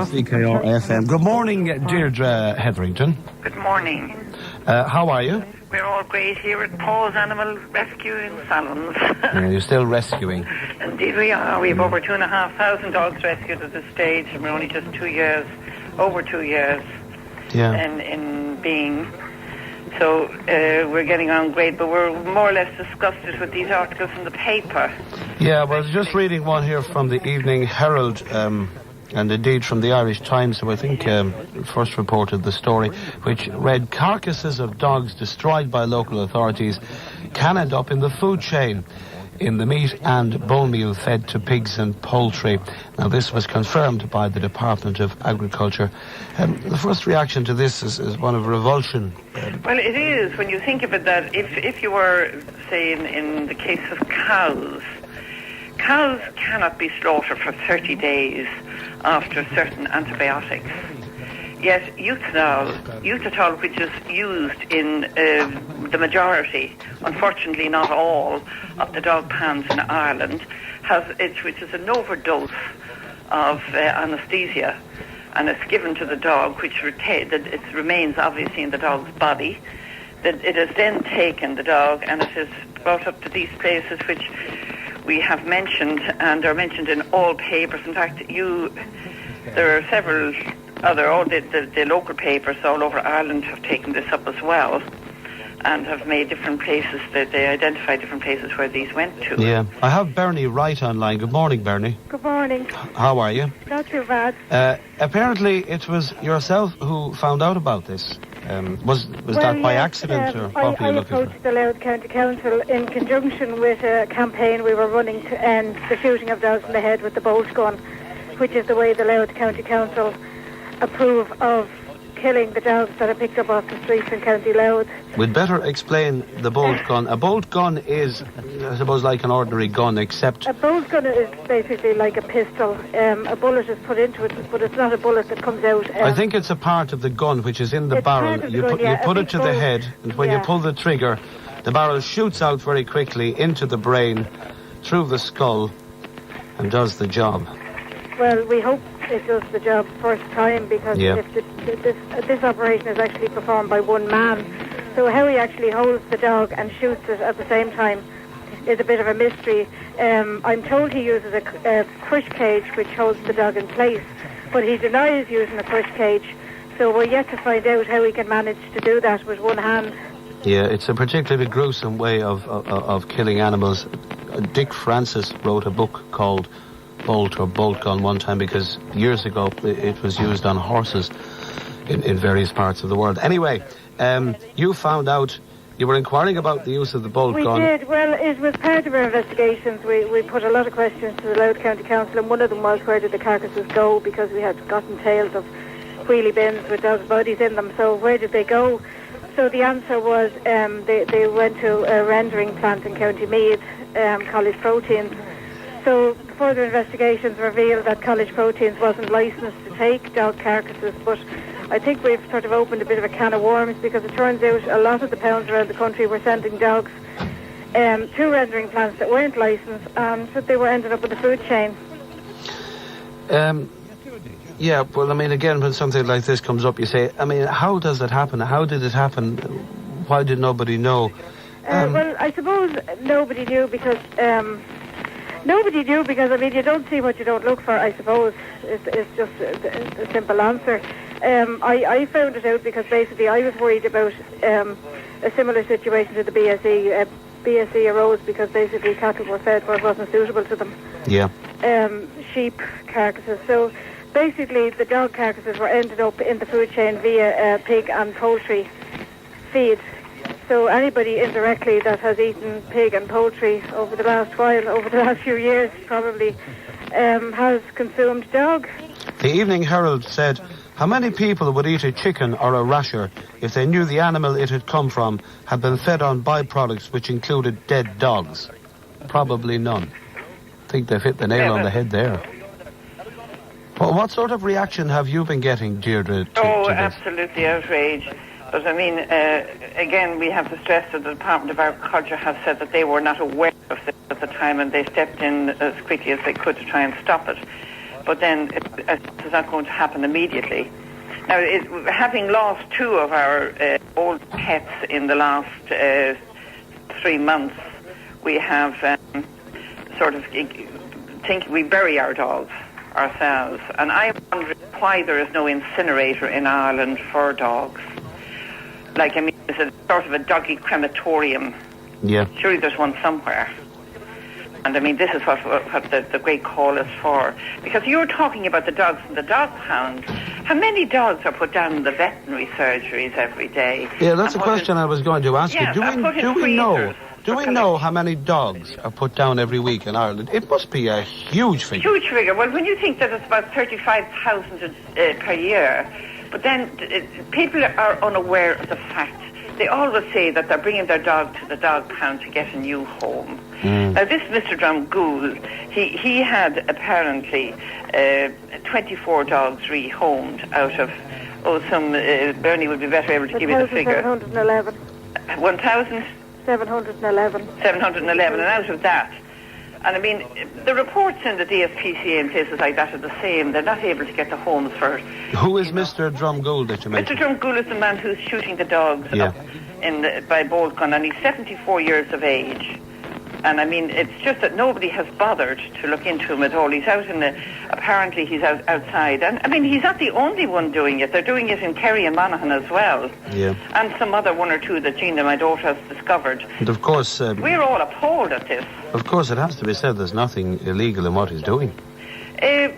CKR FM. Good morning, Deirdre Hetherington. Good morning. How are you? We're all great here at Paul's Animal Rescue in Salons. You're still rescuing. Indeed we are. We have over 2,500 dogs rescued at this stage, and we're only just over 2 years in being. So we're getting on great, but we're more or less disgusted with these articles in the paper. Yeah, well, I was just reading one here from the Evening Herald, and indeed from the Irish Times, who I think first reported the story, which read, carcasses of dogs destroyed by local authorities can end up in the food chain, in the meat and bone meal fed to pigs and poultry. Now, this was confirmed by the Department of Agriculture. The first reaction to this is one of revulsion. Well, it is, when you think of it, that if you were, say, in the case of cows cannot be slaughtered for 30 days after certain antibiotics. Yet euthanol, which is used in the majority, unfortunately not all, of the dog pans in Ireland, which is an overdose of anaesthesia, and it's given to the dog, which it remains obviously in the dog's body. That it is then taken, the dog, and it is brought up to these places which we have mentioned and are mentioned in all papers. In fact, there are several other, the local papers all over Ireland have taken this up as well and have made different places, that they identify different places where these went to. Yeah. I have Bernie Wright online. Good morning, Bernie. Good morning. How are you? Not too bad. Apparently it was yourself who found out about this. Was that by accident, or what were you looking for? I approached the Louth County Council in conjunction with a campaign we were running to end the shooting of dogs in the head with the bolt gun, which is the way the Louth County Council approve of killing the dogs that are picked up off the streets in County Louth. We'd better explain the bolt gun. A bolt gun is, I suppose, like an ordinary gun, except... A bolt gun is basically like a pistol. A bullet is put into it, but it's not a bullet that comes out. I think it's a part of the gun which is in the barrel. You put it to the head, and when you pull the trigger, the barrel shoots out very quickly into the brain, through the skull, and does the job. Well, we hope it does the job first time, because if this operation is actually performed by one man, so how he actually holds the dog and shoots it at the same time is a bit of a mystery. I'm told he uses a crush cage which holds the dog in place, but he denies using a crush cage, so we're yet to find out how he can manage to do that with one hand. Yeah, it's a particularly gruesome way of killing animals. Dick Francis wrote a book called Bolt or Bolt Gun one time, because years ago it was used on horses in various parts of the world. Anyway, you found out, you were inquiring about the use of the bolt gun. We did. Well, it was part of our investigations. We put a lot of questions to the Louth County Council, and one of them was, where did the carcasses go, because we had gotten tales of wheelie bins with dogs' bodies in them, so where did they go? So the answer was they went to a rendering plant in County Meath, College Proteins. So further investigations revealed that College Proteins wasn't licensed to take dog carcasses, but I think we've sort of opened a bit of a can of worms, because it turns out a lot of the pounds around the country were sending dogs to rendering plants that weren't licensed, and so they were ending up in the food chain. Yeah, well, I mean, again, when something like this comes up, you say, I mean, how does it happen? How did it happen? Why did nobody know? Well, I suppose nobody knew because, I mean, you don't see what you don't look for, I suppose. It's just a simple answer. I found it out because basically I was worried about a similar situation to the BSE. BSE arose because basically cattle were fed where it wasn't suitable to them. Yeah. Sheep carcasses. So basically the dog carcasses were ended up in the food chain via pig and poultry feed. So anybody indirectly that has eaten pig and poultry over the last few years, probably has consumed dog. The Evening Herald said, how many people would eat a chicken or a rasher if they knew the animal it had come from had been fed on byproducts which included dead dogs? Probably none. I think they've hit the nail on the head there. Well, what sort of reaction have you been getting, Deirdre, to this? Absolutely outraged. But I mean, again, we have to stress that the Department of Agriculture has said that they were not aware of this at the time, and they stepped in as quickly as they could to try and stop it. but then it's not going to happen immediately. Now, having lost 2 of our old pets in the last 3 months, we have think we bury our dogs ourselves. And I'm wondering why there is no incinerator in Ireland for dogs. Like, I mean, it's a sort of a doggy crematorium. Yeah. Surely there's one somewhere. And I mean, this is what the great call is for. Because you're talking about the dogs in the dog pound. How many dogs are put down in the veterinary surgeries every day? Yeah, that's a question I was going to ask you. Do we know how many dogs are put down every week in Ireland? It must be a huge figure. Huge figure. Well, when you think that it's about 35,000 per year, but then people are unaware of the fact. They always say that they're bringing their dog to the dog pound to get a new home. Now, this Mr. Drumgoole, he had apparently 24 dogs rehomed out of, Bernie would be better able to give you the figure. 1,711. 1,711. 711, and out of that. And I mean, the reports in the DSPCA and places like that are the same. They're not able to get the homes for... Who is Mr. Drumgoole that you mentioned? Mr. Drumgoole is the man who's shooting the dogs up by bolt gun, and he's 74 years of age. And I mean, it's just that nobody has bothered to look into him at all. He's out apparently he's outside. And I mean, he's not the only one doing it. They're doing it in Kerry and Monaghan as well. Yeah. And some other 1 or 2 that Gina, my daughter, has discovered. And of course... we're all appalled at this. Of course, it has to be said there's nothing illegal in what he's doing. There's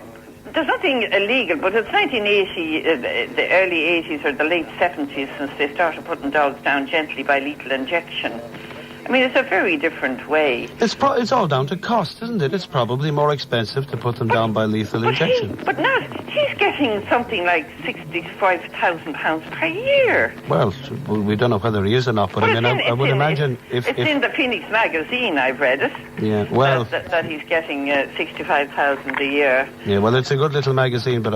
nothing illegal, but it's 1980, the early 80s or the late 70s since they started putting dogs down gently by lethal injection. I mean, it's a very different way. It's all down to cost, isn't it? It's probably more expensive to put them down by lethal injection. But now he's getting something like £65,000 per year. Well, we don't know whether he is or not, but I mean, I would imagine if... It's in the Phoenix magazine, I've read it. Yeah, well... That he's getting £65,000 a year. Yeah, well, it's a good little magazine, but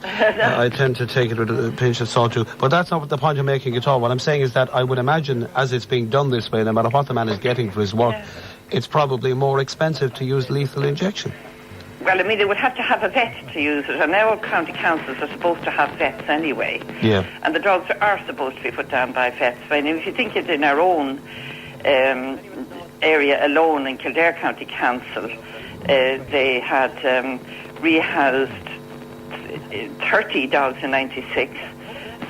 I tend to take it with a pinch of salt too. But that's not the point I'm making at all. What I'm saying is that I would imagine, as it's being done this way, no matter what the man is getting for his work, it's probably more expensive to use lethal injection. Well, I mean, they would have to have a vet to use it, and now county councils are supposed to have vets anyway. Yeah. And the dogs are supposed to be put down by vets. I mean, if you think it in our own area alone in Kildare County Council, they had rehoused 30 dogs in 96.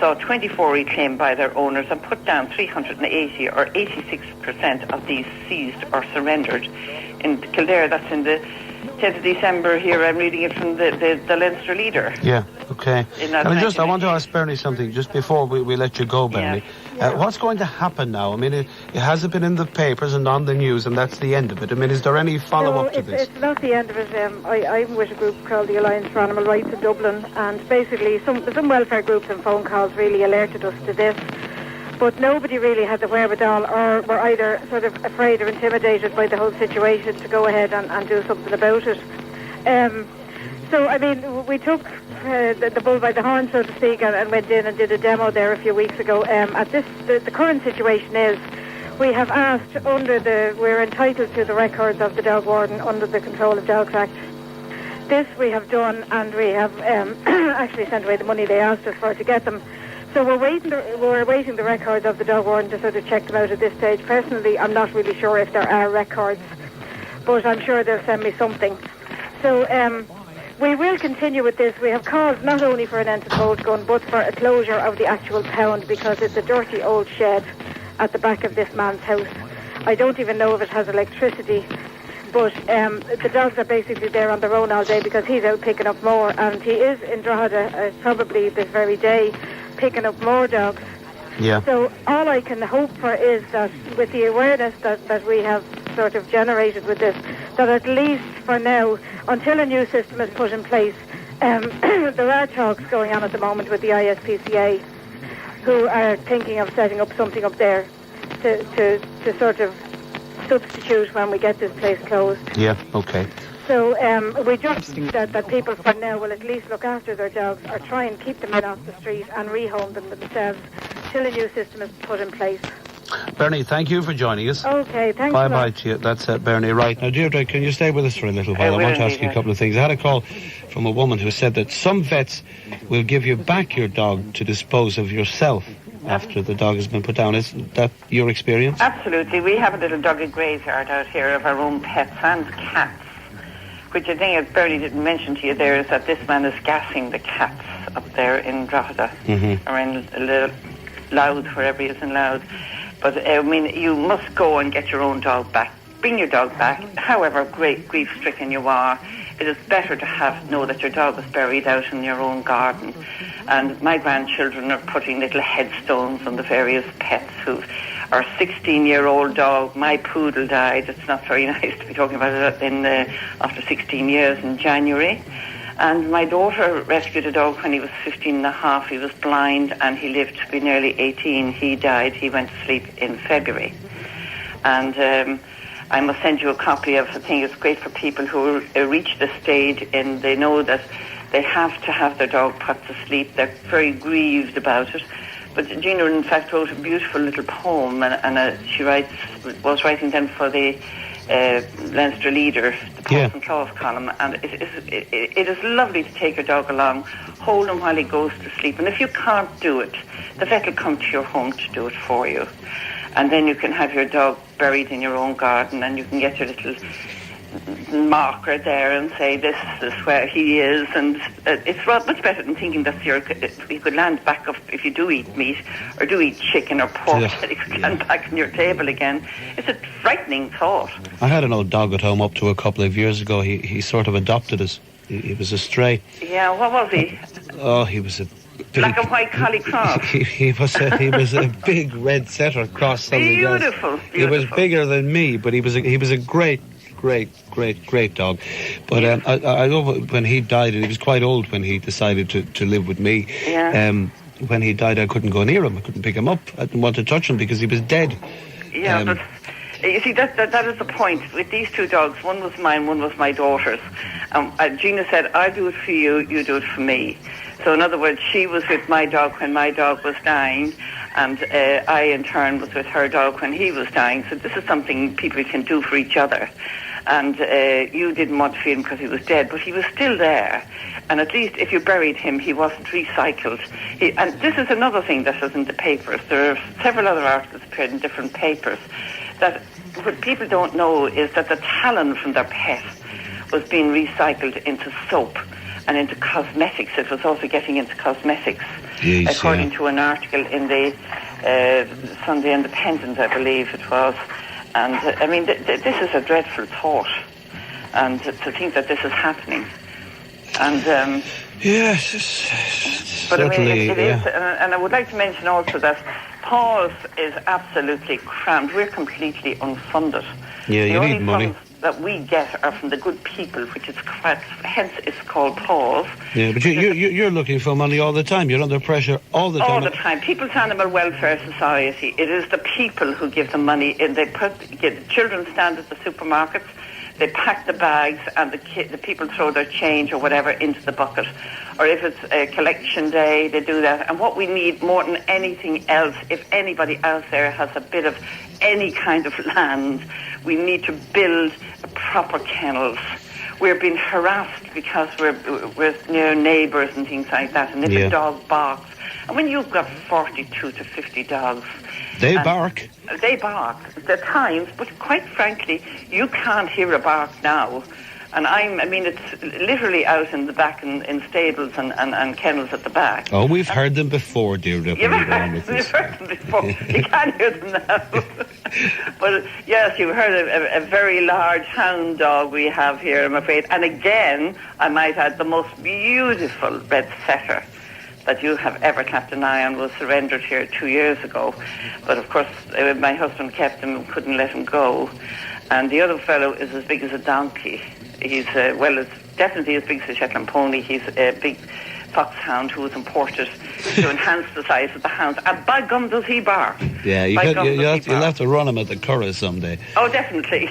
So 24 reclaimed by their owners and put down 380 or 86% of these seized or surrendered in Kildare. That's in the 10th of December here. I'm reading it from the Leinster Leader. Yeah, okay. And I want to ask Bernie something just before we let you go, Bernie. Yeah. What's going to happen now? I mean, it hasn't been in the papers and on the news, and that's the end of it. I mean, is there any follow-up to this? It's not the end of it. I'm with a group called the Alliance for Animal Rights in Dublin, and basically some welfare groups and phone calls really alerted us to this. But nobody really had the wherewithal or were either sort of afraid or intimidated by the whole situation to go ahead and do something about it. So, I mean, we took the bull by the horn, so to speak, and went in and did a demo there a few weeks ago. The current situation is we have asked we're entitled to the records of the dog warden under the Control of Dogs Act. This we have done, and we have actually sent away the money they asked us for to get them. So we're awaiting the records of the dog warden to sort of check them out at this stage. Personally, I'm not really sure if there are records, but I'm sure they'll send me something. So we will continue with this. We have called not only for an end to the bolt gun, but for a closure of the actual pound, because it's a dirty old shed at the back of this man's house. I don't even know if it has electricity, but the dogs are basically there on their own all day because he's out picking up more, and he is in Drogheda probably this very day picking up more dogs. Yeah. So all I can hope for is that with the awareness that we have sort of generated with this, that at least for now, until a new system is put in place, there are talks going on at the moment with the ISPCA, who are thinking of setting up something up there to sort of substitute when we get this place closed. Yeah, okay. So we just think that people for now will at least look after their dogs or try and keep them in off the street and rehome them themselves till a new system is put in place. Bernie, thank you for joining us. Okay, thanks. Bye-bye to you. That's Bernie Wright. Now, Deirdre, can you stay with us for a little while? I want to ask you a couple of things. I had a call from a woman who said that some vets will give you back your dog to dispose of yourself after the dog has been put down. Is that your experience? Absolutely. We have a little doggy graveyard out here of our own pets and cats, which I think, as Bernie didn't mention to you there, is that this man is gassing the cats up there in Drogheda, or in Louth, wherever he is in Louth. But, I mean, you must go and get your own dog back. Bring your dog back. However grief-stricken you are, it is better to know that your dog was buried out in your own garden. And my grandchildren are putting little headstones on the various pets our 16-year-old dog, my poodle, died. It's not very nice to be talking about it after 16 years in January. And my daughter rescued a dog when he was 15 and a half. He was blind and he lived to be nearly 18. He died. He went to sleep in February. And I must send you a copy of, I think it's great for people who reach the stage and they know that they have to have their dog put to sleep. They're very grieved about it. But Gina, in fact, wrote a beautiful little poem, and she was writing then for the Leinster Leader, the Poets and Clause column, and it is lovely to take your dog along, hold him while he goes to sleep, and if you can't do it, the vet will come to your home to do it for you, and then you can have your dog buried in your own garden, and you can get your little marker there and say this is where he is, and it's much better than thinking that you could land back up if you do eat meat or do eat chicken or pork, that you could land back on your table again. It's a frightening thought. I had an old dog at home up to a couple of years ago. He sort of adopted us. He was a stray. Yeah, what was he? Oh, he was a big, black and white collie cross. He was a big red setter cross. Beautiful. He was bigger than me, but he was a great dog. But I know when he died, and he was quite old when he decided to live with me. Yeah. When he died, I couldn't go near him. I couldn't pick him up. I didn't want to touch him because he was dead. Yeah, but you see, that is the point. With these two dogs, one was mine, one was my daughter's. Gina said, I'll do it for you, you do it for me. So in other words, she was with my dog when my dog was dying, and I in turn was with her dog when he was dying. So this is something people can do for each other. And you didn't want to feed him because he was dead, but he was still there. And at least if you buried him, he wasn't recycled. And this is another thing that is in the papers. There are several other articles appeared in different papers, that what people don't know is that the talon from their pet was being recycled into soap and into cosmetics. It was also getting into cosmetics, according to an article in the Sunday Independent, I believe it was. And, I mean, this is a dreadful thought, and to think that this is happening. And yes, but I mean, it yeah. is, and I would like to mention also that Paws is absolutely crammed. We're completely unfunded. Yeah, you need money. Funds that we get are from the good people, which is hence it's called Paws. Yeah, but you're looking for money all the time. You're under pressure all the time. All the time. People's Animal Welfare Society. It is the people who give the money. And the children stand at the supermarkets. They pack the bags, and the people throw their change or whatever into the bucket. Or if it's a collection day, they do that. And what we need more than anything else, if anybody out there has a bit of any kind of land, we need to build proper kennels. We're being harassed because we're near neighbours and things like that. And if a dog barks, and when you've got 42 to 50 dogs, they bark. They bark at times, but quite frankly, you can't hear a bark now. And it's literally out in the back in stables and kennels at the back. Oh, we've heard them before, Deirdre. We've heard them before. You can't hear them now. But yes, you've heard a very large hound dog we have here, I'm afraid. And again, I might add, the most beautiful red setter that you have ever kept an eye on was surrendered here 2 years ago. But of course, my husband kept him and couldn't let him go. And the other fellow is as big as a donkey. He's, it's definitely as big as a Shetland pony. He's a big foxhound who was imported to enhance the size of the hounds. And by gum does he bark. Yeah, you'll have to run them at the Curragh someday. Oh, definitely.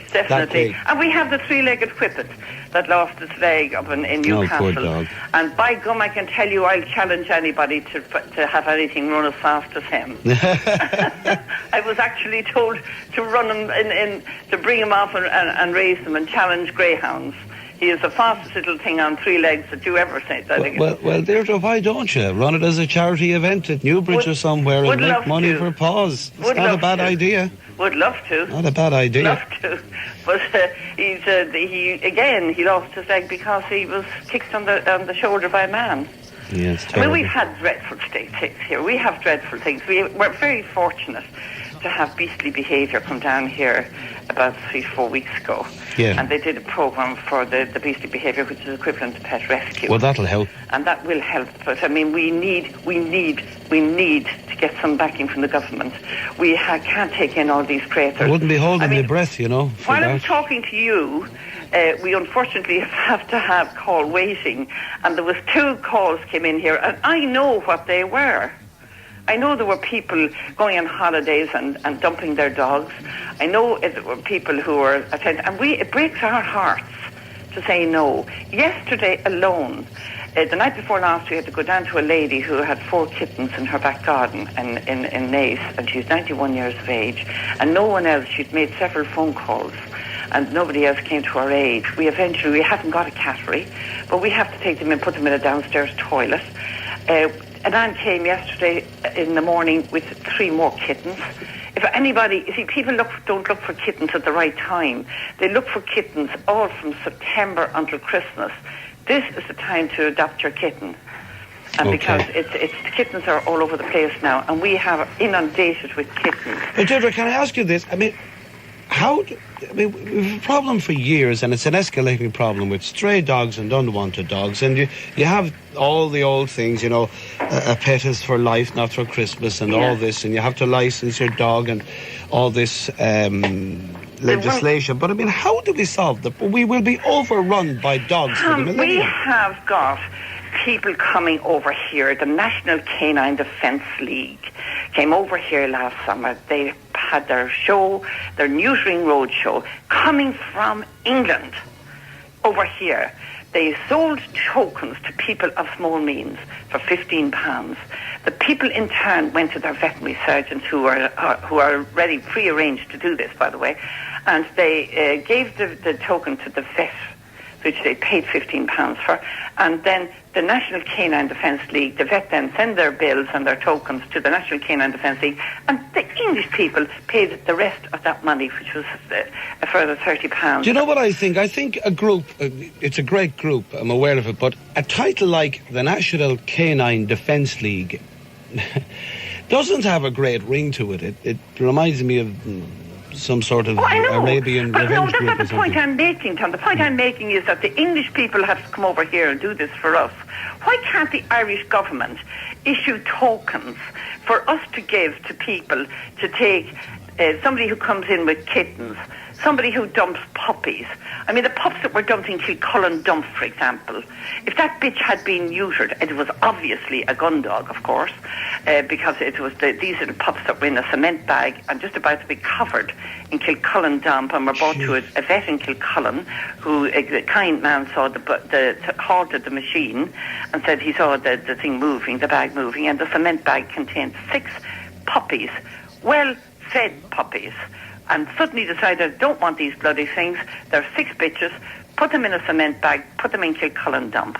And we have the three-legged whippet that lost its leg up in Newcastle. Poor dog. And by gum, I can tell you, I'll challenge anybody to have anything run as fast as him. I was actually told to run him to bring him off and race them and challenge greyhounds. He is the fastest little thing on three legs that you ever see. Well, Deirdre, why don't you run it as a charity event at Newbridge or somewhere and make money for paws? It's not a bad idea. Would love to. Not a bad idea. Love to. But he lost his leg because he was kicked on the shoulder by a man. Yeah, it's terrible. I mean, we've had dreadful things here. We have dreadful things. We're very fortunate to have beastly behaviour come down here about 3-4 weeks ago. Yeah. And they did a programme for the beastly behaviour, which is equivalent to pet rescue. Well, that'll help. And that will help. But, I mean, we need to get some backing from the government. We can't take in all these creators. I wouldn't be holding my breath, you know. While I'm talking to you, we unfortunately have to have call waiting. And there was 2 calls came in here, and I know what they were. I know there were people going on holidays and dumping their dogs. I know there were people who were attending, and it breaks our hearts to say no. Yesterday alone, the night before last, we had to go down to a lady who had 4 kittens in her back garden in Naas, and she's 91 years of age, and no one else. She'd made several phone calls, and nobody else came to our aid. We haven't got a cattery, but we have to take them and put them in a downstairs toilet. A man came yesterday in the morning with 3 more kittens. If anybody, people don't look for kittens at the right time. They look for kittens all from September until Christmas. This is the time to adopt your kitten. And because the kittens are all over the place now, and we have inundated with kittens. But Deirdre, can I ask you this? I mean, we've a problem for years, and it's an escalating problem with stray dogs and unwanted dogs, and you have all the old things, you know, a pet is for life, not for Christmas, and all this, and you have to license your dog and all this legislation. But I mean, how do we solve that? We will be overrun by dogs for the millennium. We have got people coming over here. The National Canine Defence League came over here last summer. They had their show, their Neutering Road show, coming from England over here. They sold tokens to people of small means for £15. The people in turn went to their veterinary surgeons who are ready, pre-arranged to do this, by the way, and they gave the token to the vet, which they paid £15 for, and then the National Canine Defence League, the vet then send their bills and their tokens to the National Canine Defence League, and the English people paid the rest of that money, which was a further £30. Do you know what I think? I think a group, it's a great group, I'm aware of it, but a title like the National Canine Defence League doesn't have a great ring to it. It reminds me of some sort of Arabian revenge group. That's not the point I'm making, Tom. The point I'm making is that the English people have to come over here and do this for us. Why can't the Irish government issue tokens for us to give to people to take somebody who comes in with kittens, somebody who dumps puppies? I mean, the pups that were dumped in Kilcullen dump, for example, if that bitch had been neutered, and it was obviously a gun dog, of course, because it was these are the pups that were in a cement bag and just about to be covered in Kilcullen dump, and were brought to a vet in Kilcullen, who a kind man saw halted the machine and said he saw the thing moving, the bag moving, and the cement bag contained 6 puppies, well-fed puppies. And suddenly decided, don't want these bloody things. There are 6 bitches. Put them in a cement bag. Put them in Kilcullen dump.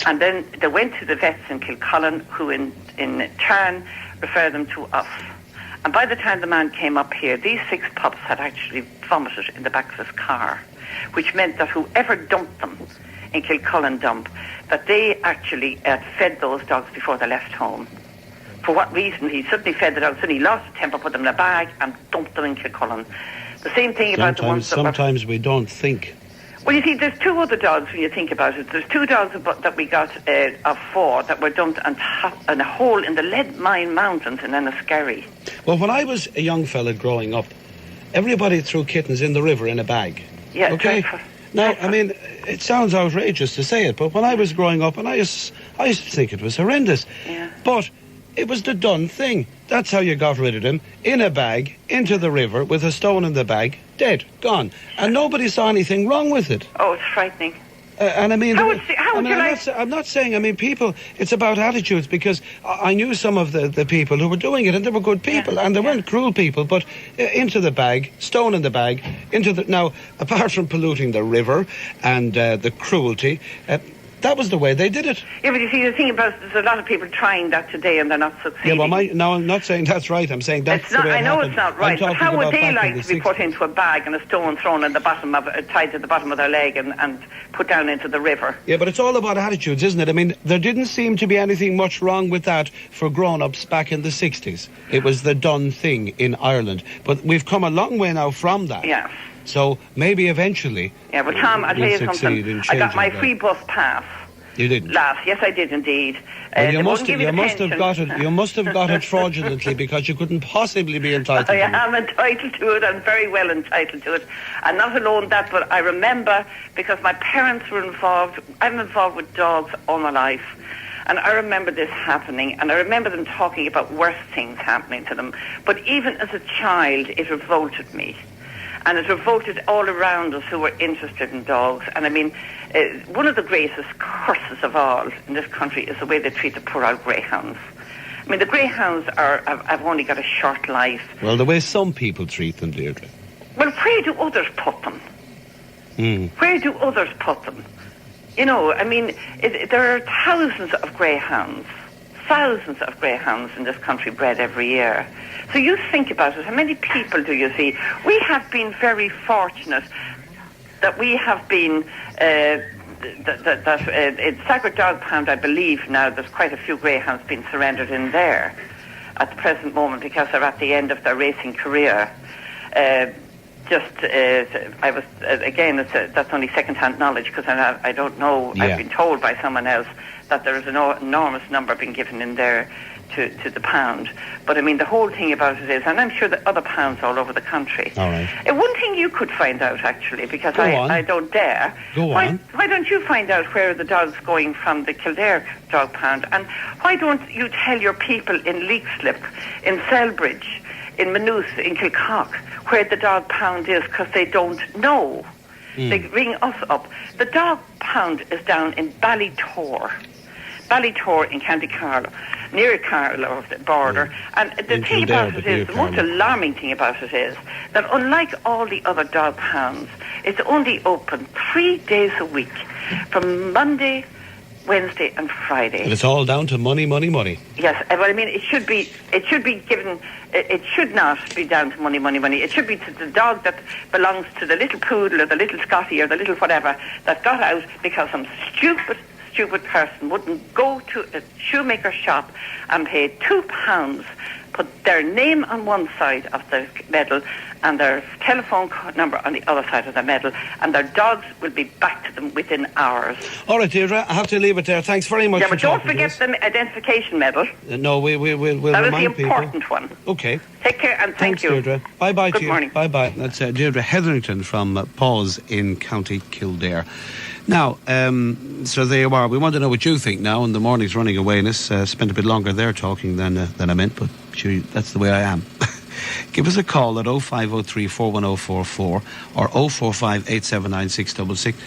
And then they went to the vets in Kilcullen, who in turn referred them to us. And by the time the man came up here, these 6 pups had actually vomited in the back of his car, which meant that whoever dumped them in Kilcullen dump, that they actually fed those dogs before they left home. For what reason? He suddenly fed the dogs, and he lost his temper, put them in a bag and dumped them in Kilcullen. The same thing about the ones that sometimes we don't think. Well, you see, there's 2 other dogs when you think about it. There's 2 dogs that we got of 4 that were dumped in a hole in the Lead Mine Mountains in Enniskerry. Well, when I was a young fella growing up, everybody threw kittens in the river in a bag. Yeah, okay. Now, I mean, it sounds outrageous to say it, but when I was growing up, and I used to think it was horrendous. Yeah. But it was the done thing. That's how you got rid of them. In a bag, into the river, with a stone in the bag, dead, gone. And nobody saw anything wrong with it. Oh, it's frightening. And I mean, I'm not saying, I mean, people, it's about attitudes, because I knew some of the people who were doing it, and they were good people, and they weren't cruel people, but into the bag, stone in the bag, now, apart from polluting the river and the cruelty, that was the way they did it. Yeah, but you see, the thing about it, there's a lot of people trying that today and they're not succeeding. Yeah, well, no, I'm not saying that's right. I'm saying that's the way I know happened. it's not right, but how would they like to be put into a bag and a stone thrown in the bottom of tied to the bottom of their leg and put down into the river? Yeah, but it's all about attitudes, isn't it? I mean, there didn't seem to be anything much wrong with that for grown-ups back in the 60s. It was the done thing in Ireland. But we've come a long way now from that. Yes. So maybe eventually... Yeah, well, Tom, I'll tell you something. I got my free bus pass. You didn't? Yes, I did indeed. Well, you must have got it fraudulently, because you couldn't possibly be entitled to it. I am entitled to it. I'm very well entitled to it. And not alone that, but I remember, because my parents were involved, I'm involved with dogs all my life. And I remember this happening, and I remember them talking about worse things happening to them. But even as a child, it revolted me. And it revolted all around us who were interested in dogs. And I mean, one of the greatest curses of all in this country is the way they treat the poor old greyhounds. I mean, the greyhounds have only got a short life. Well, the way some people treat them, Deirdre. Well, where do others put them? Where do others put them? You know, I mean, there are thousands of greyhounds in this country bred every year. So you think about it, how many people do you see? We have been very fortunate that we have been, in Sacred Dog Pound, I believe now, there's quite a few greyhounds being surrendered in there at the present moment, because they're at the end of their racing career. I was, again, that's only second-hand knowledge, because I don't know, I've been told by someone else that there is an enormous number being given in there to the pound. But I mean, the whole thing about it is, and I'm sure that other pounds all over the country. All right. One thing you could find out, actually, because I don't dare. Why don't you find out where the dog's going from the Kildare dog pound? And why don't you tell your people in Leixlip, in Selbridge, in Maynooth, in Kilkennt, where the dog pound is, because they don't know. They ring us up. The dog pound is down in Ballytor in County Carlow, near Carlow, the border. And the thing about it is, the most alarming thing about it is that unlike all the other dog pounds, it's only open 3 days a week, from Monday, Wednesday and Friday. And it's all down to money. Yes, well, I mean, it should be given, it should not be down to money. It should be to the dog that belongs to the little poodle or the little Scottie or the little whatever that got out because some stupid person wouldn't go to a shoemaker shop and pay £2, put their name on one side of the medal and their telephone number on the other side of the medal, and their dogs will be back to them within hours. All right, Deirdre, I have to leave it there. Thanks very much for talking to us. Yeah, but don't forget the identification medal. No, we'll that remind people. That is the important one. Okay. Take care and thank you. Deirdre. Bye-bye to you. Good morning. Bye-bye. That's Deirdre Hetherington from Paws in County Kildare. Now, so there you are. We want to know what you think now, and the morning's running away in us. Spent a bit longer there talking than I meant, but sure, that's the way I am. Give us a call at 0503 41044 or 045 879 666.